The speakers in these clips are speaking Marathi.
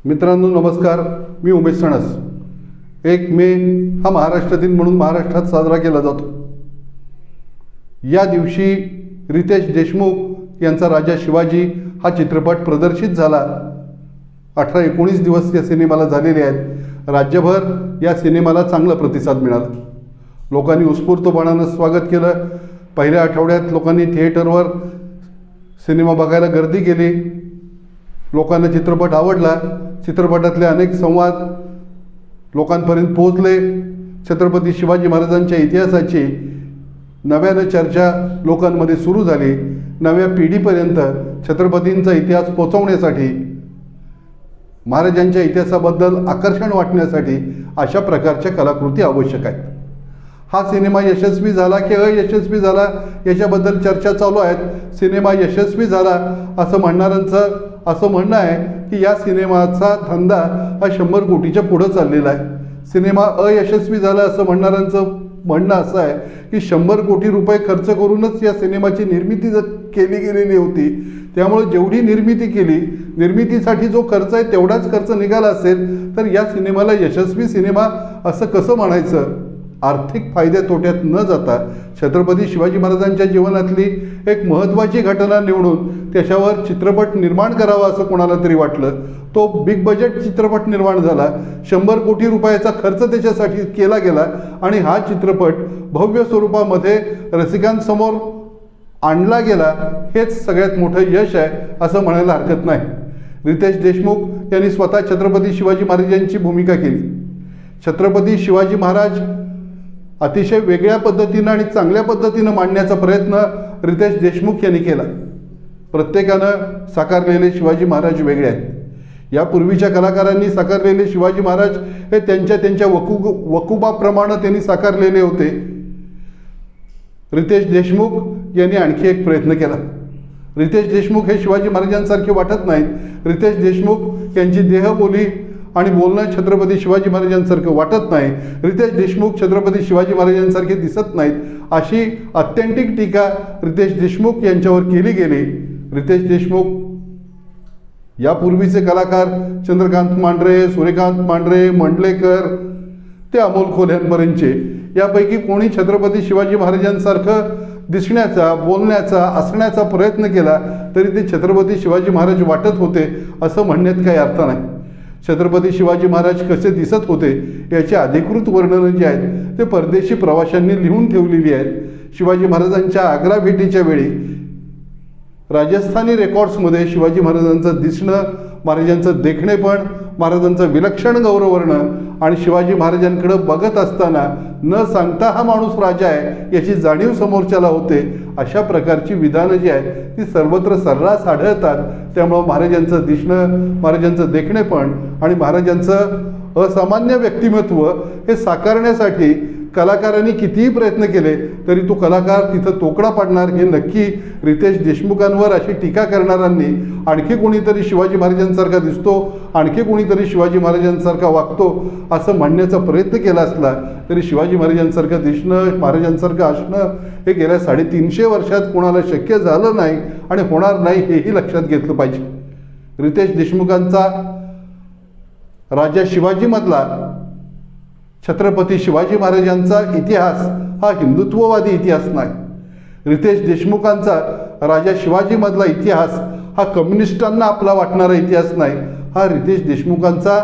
मित्रांनो नमस्कार, मी उमेश सणस। 1 मे हा महाराष्ट्र दिन म्हणून महाराष्ट्रात साजरा केला जातो। या दिवशी रितेश देशमुख यांचा राजा शिवाजी हा चित्रपट प्रदर्शित झाला। 18-19 दिवस या सिनेमाला झालेले आहेत। राज्यभर या सिनेमाला चांगला प्रतिसाद मिळाला। लोकांनी उत्स्फूर्तपणाने स्वागत केलं। पहिल्या आठवड्यात लोकांनी थिएटरवर सिनेमा बघायला गर्दी केली। लोकांना चित्रपट आवडला। चित्रपटातले अनेक संवाद लोकांपर्यंत पोहोचले। छत्रपती शिवाजी महाराजांच्या इतिहासाची नव्याने चर्चा लोकांमध्ये सुरू झाली। नव्या पिढीपर्यंत छत्रपतींचा इतिहास पोहोचवण्यासाठी, महाराजांच्या इतिहासाबद्दल आकर्षण वाटण्यासाठी अशा प्रकारच्या कलाकृती आवश्यक आहेत। हा सिनेमा यशस्वी झाला की अयशस्वी झाला याच्याबद्दल चर्चा चालू आहेत। सिनेमा यशस्वी झाला असं म्हणणाऱ्यांचं असं म्हणणं आहे की या सिनेमाचा धंदा हा 100 कोटीच्या पुढे चाललेला आहे। सिनेमा अयशस्वी झाला असं म्हणणाऱ्यांचं म्हणणं असं आहे की 100 कोटी रुपये खर्च करूनच या सिनेमाची निर्मिती केली गेलेली होती। त्यामुळे जेवढी निर्मिती केली, निर्मितीसाठी जो खर्च आहे तेवढाच खर्च निघाला असेल तर या सिनेमाला यशस्वी सिनेमा असं कसं म्हणायचं? आर्थिक फायद्या तोट्यात न जाता छत्रपती शिवाजी महाराजांच्या जीवनातली एक महत्त्वाची घटना निवडून त्याच्यावर चित्रपट निर्माण करावा असं कोणाला तरी वाटलं। तो बिग बजेट चित्रपट निर्माण झाला। 100 कोटी रुपयाचा खर्च त्याच्यासाठी केला गेला आणि हा चित्रपट भव्य स्वरूपामध्ये रसिकांसमोर आणला गेला। हेच सगळ्यात मोठं यश आहे असं म्हणायला हरकत नाही। रितेश देशमुख यांनी स्वतः छत्रपती शिवाजी महाराजांची भूमिका केली। छत्रपती शिवाजी महाराज अतिशय वेगळ्या पद्धतीनं आणि चांगल्या पद्धतीनं मांडण्याचा प्रयत्न रितेश देशमुख यांनी केला। प्रत्येकानं साकारलेले शिवाजी महाराज वेगळे आहेत। यापूर्वीच्या कलाकारांनी साकारलेले शिवाजी महाराज हे त्यांच्या वकुबाप्रमाणे त्यांनी साकारलेले होते। रितेश देशमुख यांनी आणखी एक प्रयत्न केला। रितेश देशमुख हे शिवाजी महाराजांसारखे वाटत नाहीत। रितेश देशमुख यांची देहबोली आणि बोलणं छत्रपती शिवाजी महाराजांसारखं वाटत नाही। रितेश देशमुख छत्रपती शिवाजी महाराजांसारखे दिसत नाहीत अशी ऑथेंटिक टीका रितेश देशमुख यांच्यावर केली गेली। रितेश देशमुख यापूर्वीचे कलाकार चंद्रकांत मांढरे, सूर्यकांत मांढरे, मंडलेकर ते अमोल खोल्यांपर्यंतचे यापैकी कोणी छत्रपती शिवाजी महाराजांसारखं दिसण्याचा, बोलण्याचा, असण्याचा प्रयत्न केला तरी ते छत्रपती शिवाजी महाराज वाटत होते असं म्हणण्यात काही अर्थ नाही। छत्रपती शिवाजी महाराज कसे दिसत होते याची अधिकृत वर्णनं जी आहेत ते परदेशी प्रवाशांनी लिहून ठेवलेली आहेत। शिवाजी महाराजांच्या आग्रा भेटीच्या वेळी राजस्थानी रेकॉर्ड्समध्ये शिवाजी महाराजांचं दिसणं, महाराजांचं देखणेपण, महाराजांचं विलक्षण गौरवर्ण आणि शिवाजी महाराजांकडे बघत असताना न सांगता हा माणूस राजा आहे याची जाणीव समोरच्याला होते। अशा प्रकारची विधानं जी आहेत ती सर्वत्र सर्रास आढळतात। त्यामुळं महाराजांचं दिसणं, महाराजांचं देखणेपण आणि महाराजांचं असामान्य व्यक्तिमत्व हे साकारण्यासाठी कलाकारांनी कितीही प्रयत्न केले तरी तो कलाकार तिथं तोकडा पाडणार हे नक्की। रितेश देशमुखांवर अशी टीका करणाऱ्यांनी आणखी कोणीतरी शिवाजी महाराजांसारखा दिसतो, आणखी कोणीतरी शिवाजी महाराजांसारखा वागतो असं म्हणण्याचा प्रयत्न केला असला तरी शिवाजी महाराजांसारखं दिसणं, महाराजांसारखं असणं हे गेल्या 350 वर्षात कोणाला शक्य झालं नाही आणि होणार नाही हेही लक्षात घेतलं पाहिजे। रितेश देशमुखांचा राजा शिवाजीमधला छत्रपती शिवाजी महाराजांचा इतिहास हा हिंदुत्ववादी इतिहास नाही। रितेश देशमुखांचा राजा शिवाजीमधला इतिहास हा कम्युनिस्टांना आपला वाटणारा इतिहास नाही। हा रितेश देशमुखांचा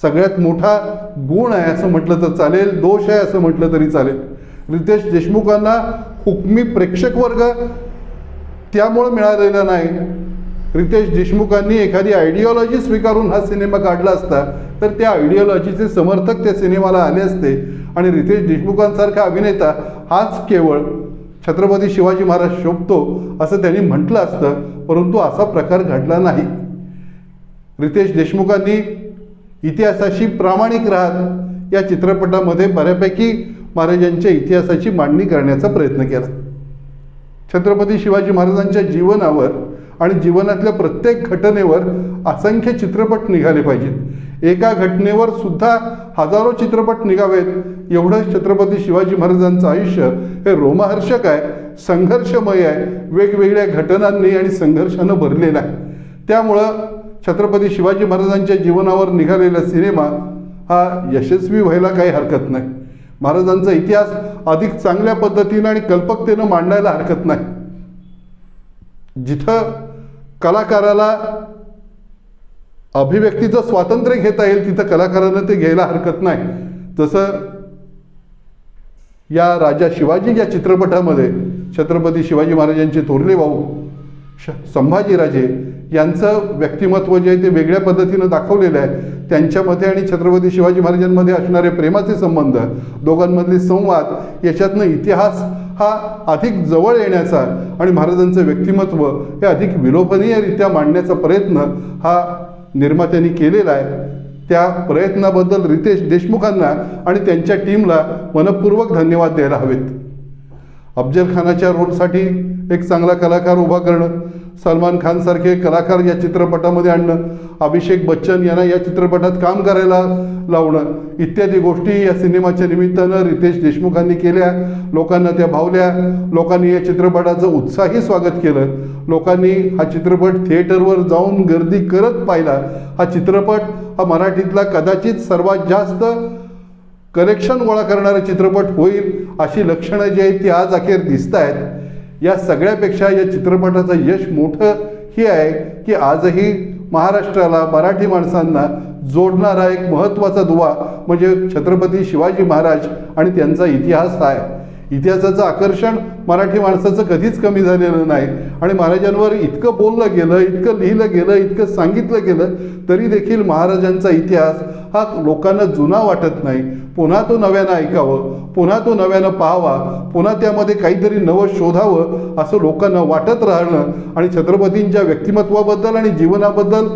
सगळ्यात मोठा गुण आहे असं म्हटलं तर चालेल, दोष आहे असं म्हटलं तरी चालेल। रितेश देशमुखांना हुकमी प्रेक्षक वर्ग त्यामुळे मिळालेला नाही। रितेश देशमुखांनी एखादी आयडिओलॉजी स्वीकारून हा सिनेमा काढला असता तर त्या आयडिओलॉजीचे समर्थक त्या सिनेमाला आले असते आणि रितेश देशमुखांसारखा अभिनेता हाच केवळ छत्रपती शिवाजी महाराज शोभतो असं त्यांनी म्हटलं असतं, परंतु असा प्रकार घडला नाही। रितेश देशमुखांनी इतिहासाशी प्रामाणिक राहत या चित्रपटामध्ये बऱ्यापैकी महाराजांच्या इतिहासाची मांडणी करण्याचा प्रयत्न केला। छत्रपती शिवाजी महाराजांच्या जीवनावर आणि जीवनातल्या प्रत्येक घटनेवर असंख्य चित्रपट निघाले पाहिजेत। एका घटनेवर सुद्धा हजारो चित्रपट निघावेत एवढं छत्रपती शिवाजी महाराजांचं आयुष्य हे रोमहर्षक आहे, संघर्षमय आहे, वेगवेगळ्या घटनांनी आणि संघर्षानं भरलेलं आहे। त्यामुळं छत्रपती शिवाजी महाराजांच्या जीवनावर निघालेला सिनेमा हा यशस्वी व्हायला काही हरकत नाही. महाराजांचा इतिहास अधिक चांगल्या पद्धतीनं आणि कल्पकतेनं मांडायला हरकत नाही. जिथं कलाकाराला अभिव्यक्तीचं स्वातंत्र्य घेता येईल तिथं कलाकारानं ते घ्यायला हरकत नाही. तसं या राजा शिवाजी या चित्रपटामध्ये छत्रपती शिवाजी महाराजांचे थोरले भाऊ संभाजीराजे यांचं व्यक्तिमत्व जे आहे ते वेगळ्या पद्धतीनं दाखवलेलं आहे. त्यांच्यामध्ये आणि छत्रपती शिवाजी महाराजांमध्ये असणारे प्रेमाचे संबंध, दोघांमधले संवाद, याच्यातनं इतिहास हा अधिक जवळ येण्याचा आणि महाराजांचं व्यक्तिमत्व हे अधिक विलोभनीयरित्या मांडण्याचा प्रयत्न हा निर्मात्यांनी केलेला आहे. त्या प्रयत्नाबद्दल रितेश देशमुखांना आणि त्यांच्या टीमला मनपूर्वक धन्यवाद द्यायला हवेत. अफजल खानाच्या रोलसाठी एक चांगला कलाकार उभा करणं, सलमान खान सारखे कलाकार या चित्रपटामध्ये आणणं, अभिषेक बच्चन यांना या चित्रपटात काम करायला लावणं इत्यादी गोष्टी या सिनेमाच्या निमित्तानं रितेश देशमुखांनी केल्या. लोकांना त्या भावल्या. लोकांनी या चित्रपटाचं उत्साही स्वागत केलं. लोकांनी हा चित्रपट थिएटरवर जाऊन गर्दी करत पाहिला. हा चित्रपट हा मराठीतला कदाचित सर्वात जास्त कलेक्शन गोळा करणारा चित्रपट होईल अशी लक्षणं जी आहेत ती आज अखेर दिसत आहेत. या सगळ्यापेक्षा या चित्रपटाचं यश मोठं हे आहे की आजही महाराष्ट्राला, मराठी माणसांना जोडणारा एक महत्त्वाचा दुवा म्हणजे छत्रपती शिवाजी महाराज आणि त्यांचा इतिहास आहे. इतिहासाचं आकर्षण मराठी माणसाचं कधीच कमी झालेलं नाही आणि महाराजांवर इतकं बोललं गेलं, इतकं लिहिलं गेलं, इतकं सांगितलं गेलं तरी देखील महाराजांचा इतिहास हा लोकांना जुना वाटत नाही. पुन्हा तो नव्यानं ऐकावं, पुन्हा तो नव्यानं पाहावा, पुन्हा त्यामध्ये काहीतरी नवं शोधावं असं लोकांना वाटत राहणं आणि छत्रपतींच्या व्यक्तिमत्वाबद्दल आणि जीवनाबद्दल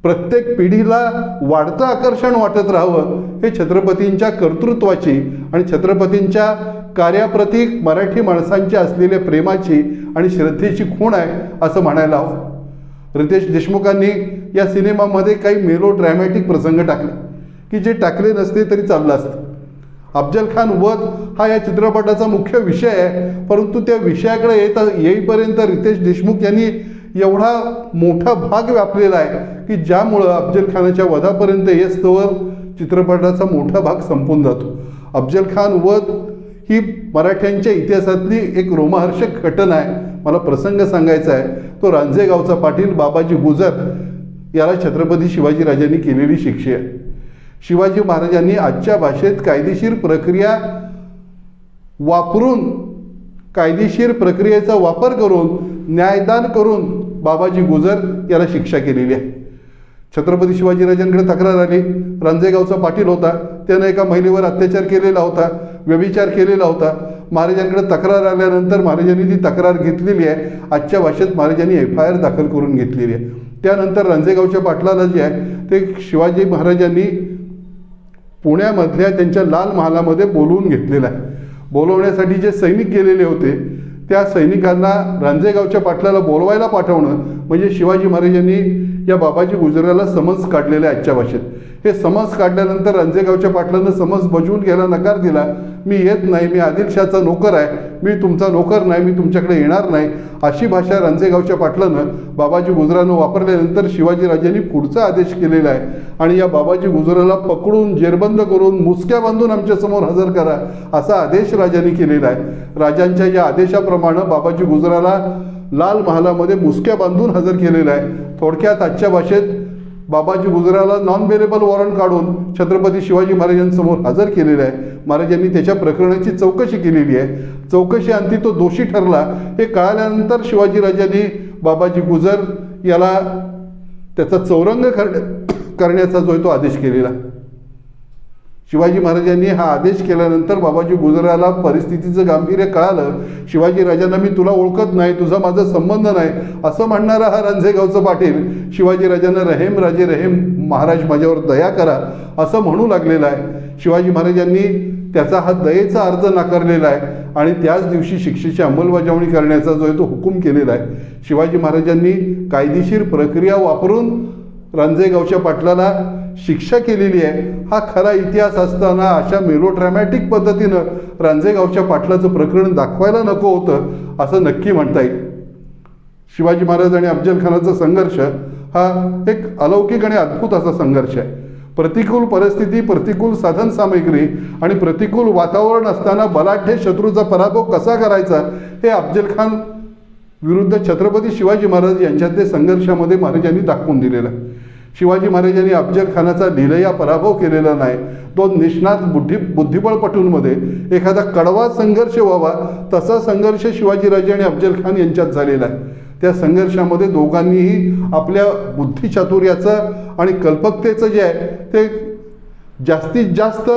प्रत्येक पिढीला वाढतं आकर्षण वाटत राहावं हे छत्रपतींच्या कर्तृत्वाची आणि छत्रपतींच्या कार्याप्रती मराठी माणसांच्या असलेल्या प्रेमाची आणि श्रद्धेची खूण आहे असं म्हणायला हवं. रितेश देशमुखांनी या सिनेमामध्ये काही मेलो ड्रॅमॅटिक प्रसंग टाकले की जे टाकले नसते तरी चाललं असतं. अफजल खान वध हा या चित्रपटाचा मुख्य विषय आहे, परंतु त्या विषयाकडे येईपर्यंत रितेश देशमुख यांनी एवढा मोठा भाग व्यापलेला आहे की ज्यामुळं अफजल खानाच्या वधापर्यंत येस्तवर चित्रपटाचा मोठा भाग संपून जातो. अफजल खान वध ही मराठ्यांच्या इतिहासातली एक रोमहर्षक घटना आहे. मला प्रसंग सांगायचा आहे तो रांजेगावचा पाटील बाबाजी गुजर याला छत्रपती शिवाजीराजांनी केलेली शिक्षा आहे. शिवाजी महाराजांनी आजच्या भाषेत कायदेशीर प्रक्रियेचा वापर करून न्यायदान करून बाबाजी गुजर याला शिक्षा केलेली आहे. छत्रपती शिवाजीराजांकडे तक्रार आली. रांजेगावचा पाटील होता, त्यानं एका महिलेवर अत्याचार केलेला होता, व्यभिचार केलेला होता. महाराजांकडे तक्रार आल्यानंतर महाराजांनी ती तक्रार घेतलेली आहे. आजच्या भाषेत महाराजांनी FIR दाखल करून घेतलेली आहे. त्यानंतर रांजेगावच्या पाटलाला जे आहे ते शिवाजी महाराजांनी पुण्यामधल्या त्यांच्या लाल महालामध्ये बोलवून घेतलेलं आहे. बोलवण्यासाठी जे सैनिक गेलेले होते त्या सैनिकांना रांजेगावच्या पाटलाला बोलवायला पाठवणं म्हणजे शिवाजी महाराजांनी या बाबाजी गुजराला समन्स काढलेलं आहे आजच्या भाषेत. हे समन्स काढल्यानंतर रांजेगावच्या पाटलानं समन्स बजवून घ्यायला नकार दिला. मी येत नाही, मी आदिलशाहचा नोकर आहे, मी तुमचा नोकर नाही, मी तुमच्याकडे येणार नाही अशी भाषा रांजेगावच्या पाटलानं बाबाजी गुजरानं वापरल्यानंतर शिवाजीराजांनी पुढचा आदेश केलेला आहे आणि या बाबाजी गुजराला पकडून जेरबंद करून मुसक्या बांधून आमच्यासमोर हजर करा असा आदेश राजांनी केलेला आहे. राजांच्या या आदेशाप्रमाणे बाबाजी गुजराला लाल महालामध्ये मुसक्या बांधून हजर केलेला आहे. थोडक्यात आजच्या भाषेत बाबाजी गुजराला नॉन बेलेबल वॉरंट काढून छत्रपती शिवाजी महाराजांसमोर हजर केलेलं आहे. महाराजांनी त्याच्या प्रकरणाची चौकशी केलेली आहे. चौकशी अंती तो दोषी ठरला हे कळाल्यानंतर शिवाजीराजांनी बाबाजी गुजर याला त्याचा चौरंग करण्याचा जो आहे तो आदेश केलेला. शिवाजी महाराजांनी हा आदेश केल्यानंतर बाबाजी गुजराला परिस्थितीचं गांभीर्य कळालं. शिवाजीराजांना मी तुला ओळखत नाही, तुझा माझा संबंध नाही असं म्हणणारा हा रांजेगावचा पाटील शिवाजीराजांना रहेम राजे रहेम महाराज माझ्यावर दया करा असं म्हणू लागलेला आहे. शिवाजी महाराजांनी त्याचा हा दयेचा अर्ज नाकारलेला आहे आणि त्याच दिवशी शिक्षेची अंमलबजावणी करण्याचा जो आहे तो हुकूम केलेला आहे. शिवाजी महाराजांनी कायदेशीर प्रक्रिया वापरून रांजेगावच्या पाटलाला शिक्षा केलेली आहे. हा खरा इतिहास असताना अशा मेलोड्रॅमॅटिक पद्धतीनं रांजेगावच्या पाटलाचं प्रकरण दाखवायला नको होतं असं नक्की म्हणता येईल. शिवाजी महाराज आणि अफजल खानाचा संघर्ष हा एक अलौकिक आणि अद्भुत असा संघर्ष आहे. प्रतिकूल परिस्थिती, प्रतिकूल साधन सामग्री आणि प्रतिकूल वातावरण असताना बलाढ्य शत्रूचा पराभव कसा करायचा हे अफजल खान विरुद्ध छत्रपती शिवाजी महाराज यांच्यातल्या संघर्षामध्ये महाराजांनी दाखवून दिलेलं आहे. शिवाजी महाराजांनी अफजल खानाचा लीलया पराभव केलेला नाही. दोन निष्णात बुद्धिबळपटूंमध्ये एखादा कडवा संघर्ष व्हावा तसा संघर्ष शिवाजीराजे आणि अफजल खान यांच्यात झालेला आहे. त्या संघर्षामध्ये दोघांनीही आपल्या बुद्धिचातुर्याचं आणि कल्पकतेचं जे आहे ते जास्तीत जास्त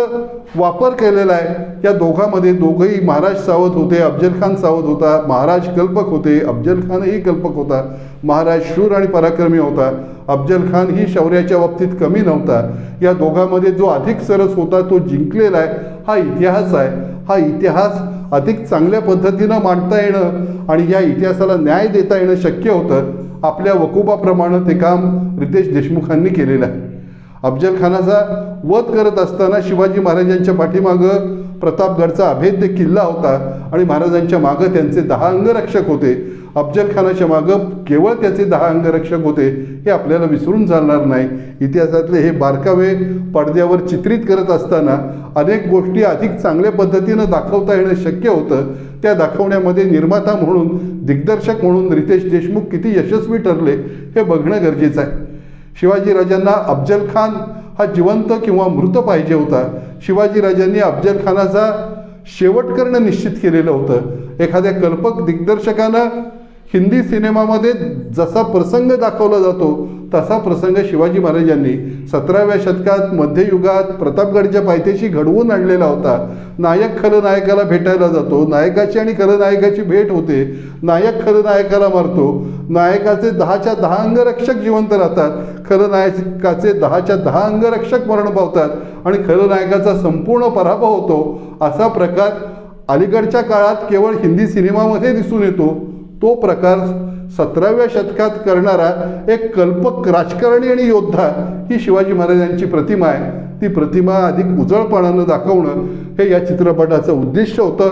वापर केलेला आहे. या दोघांमध्ये दोघंही महाराज सावध होते. अफजल खान सावध होता, महाराज कल्पक होते. अफजल खानही कल्पक होता. महाराज शूर आणि पराक्रमी होता. अफजल खान ही शौर्याच्या बाबतीत कमी नव्हता. या दोघांमध्ये जो अधिक सरस होता तो जिंकलेला आहे. हा इतिहास आहे. हा इतिहास अधिक चांगल्या पद्धतीनं मांडता येणं आणि या इतिहासाला न्याय देता येणं शक्य होतं. आपल्या वकुबाप्रमाणे ते काम रितेश देशमुखांनी केलेलं आहे. अफजल खानाचा वध करत असताना शिवाजी महाराजांच्या पाठीमागं प्रतापगडचा अभेद्य किल्ला होता आणि महाराजांच्या मागं त्यांचे 10 अंगरक्षक होते. अफजल खानाच्या मागं केवळ त्याचे 10 अंगरक्षक होते हे आपल्याला विसरून चालणार नाही. इतिहासातले हे बारकावे पडद्यावर चित्रित करत असताना अनेक गोष्टी अधिक चांगल्या पद्धतीनं दाखवता येणं शक्य होतं. त्या दाखवण्यामध्ये निर्माता म्हणून, दिग्दर्शक म्हणून रितेश देशमुख किती यशस्वी ठरले हे बघणं गरजेचं आहे. शिवाजीराजांना अफजल खान हा जिवंत किंवा मृत पाहिजे होता. शिवाजीराजांनी अफजल खानाचा शेवट करणं निश्चित केलेलं होतं. एखाद्या कल्पक दिग्दर्शकानं हिंदी सिनेमामध्ये जसा प्रसंग दाखवला जातो तसा प्रसंग शिवाजी महाराजांनी 17व्या शतकात मध्ययुगात प्रतापगडच्या पायथ्याशी घडवून आणलेला होता. नायक खलनायकाला भेटायला जातो, नायकाची आणि खलनायकाची भेट होते, नायक खलनायकाला मारतो, नायकाचे 10च्या 10 अंगरक्षक जिवंत राहतात, खलनायकाचे 10च्या 10 अंगरक्षक मरण पावतात आणि खलनायकाचा संपूर्ण पराभव होतो. असा प्रकार अलीकडच्या काळात केवळ हिंदी सिनेमामध्ये दिसून येतो. तो प्रकार 17व्या शतकात करणारा एक कल्पक राजकारणी आणि योद्धा ही शिवाजी महाराजांची प्रतिमा आहे. ती प्रतिमा अधिक उजळपणानं दाखवणं हे या चित्रपटाचं उद्दिष्ट होतं.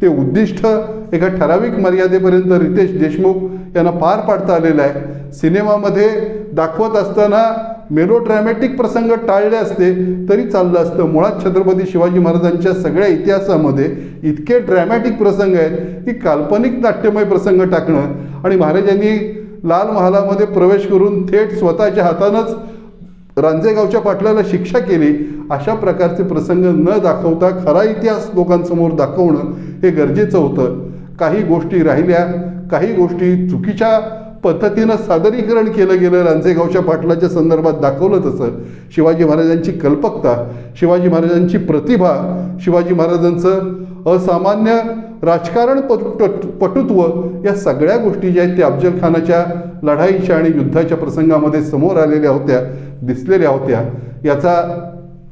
ते उद्दिष्ट एका ठराविक मर्यादेपर्यंत रितेश देशमुख यांना पार पाडता आलेलं आहे. सिनेमामध्ये दाखवत असताना मेलोड्रॅमॅटिक प्रसंग टाळले असते तरी चाललं असतं. मुळात छत्रपती शिवाजी महाराजांच्या सगळ्या इतिहासामध्ये इतके ड्रॅमॅटिक प्रसंग आहेत की काल्पनिक नाट्यमय प्रसंग टाकणं आणि महाराजांनी लाल महालामध्ये प्रवेश करून थेट स्वतःच्या हातानंच रांजेगावच्या पाटलाला शिक्षा केली अशा प्रकारचे प्रसंग न दाखवता खरा इतिहास लोकांसमोर दाखवणं हे गरजेचं होतं. काही गोष्टी राहिल्या, काही गोष्टी चुकीच्या पद्धतीनं सादरीकरण केलं गेलं. रांजेगावच्या पाटलाच्या संदर्भात दाखवलं तसं शिवाजी महाराजांची कल्पकता, शिवाजी महाराजांची प्रतिभा, शिवाजी महाराजांचं असामान्य राजकारण पटुत्व या सगळ्या गोष्टी ज्या आहेत त्या अफजल खानाच्या लढाईच्या आणि युद्धाच्या प्रसंगामध्ये समोर आलेल्या होत्या, दिसलेल्या होत्या. याचा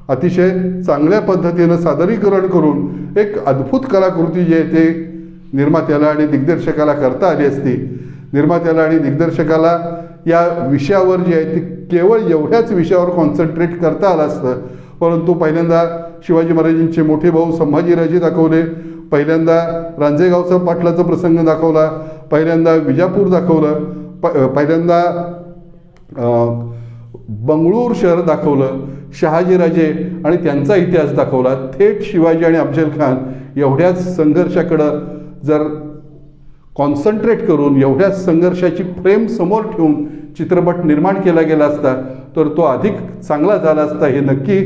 अतिशय चांगल्या पद्धतीनं सादरीकरण करून एक अद्भुत कलाकृती जी आहे ते निर्मात्याला आणि दिग्दर्शकाला करता आली असती. निर्मात्याला आणि दिग्दर्शकाला या विषयावर जे आहे ते केवळ एवढ्याच विषयावर कॉन्सन्ट्रेट करता आलं असतं. परंतु पहिल्यांदा शिवाजी महाराजांचे मोठे भाऊ संभाजीराजे दाखवले, पहिल्यांदा रांजेगावचा पाटलाचा प्रसंग दाखवला, पहिल्यांदा विजापूर दाखवलं, पहिल्यांदा बंगळूर शहर दाखवलं, शहाजीराजे आणि त्यांचा इतिहास दाखवला. थेट शिवाजी आणि अफजल खान एवढ्याच संघर्षाकडं जर कॉन्सन्ट्रेट करून एवढ्याच संघर्षाची फ्रेम समोर ठेवून चित्रपट निर्माण केला गेला असता तर तो अधिक चांगला झाला असता हे नक्की.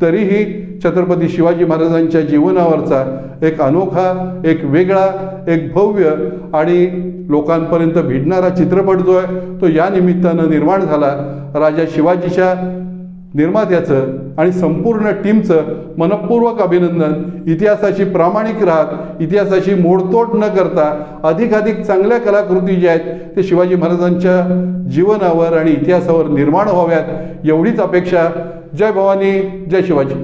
तरीही छत्रपती शिवाजी महाराजांच्या जीवनावरचा एक अनोखा, एक वेगळा, एक भव्य आणि लोकांपर्यंत भिडणारा चित्रपट जो आहे तो या निमित्तानं निर्माण झाला. राजा शिवाजीच्या निर्मात्याचं आणि संपूर्ण टीमचं मनपूर्वक अभिनंदन. इतिहासाशी प्रामाणिक राहत, इतिहासाशी मोडतोड न करता अधिकाधिक चांगल्या कलाकृती ज्या आहेत ते शिवाजी महाराजांच्या जीवनावर आणि इतिहासावर निर्माण व्हाव्यात एवढीच अपेक्षा. जय भवानी, जय शिवाजी.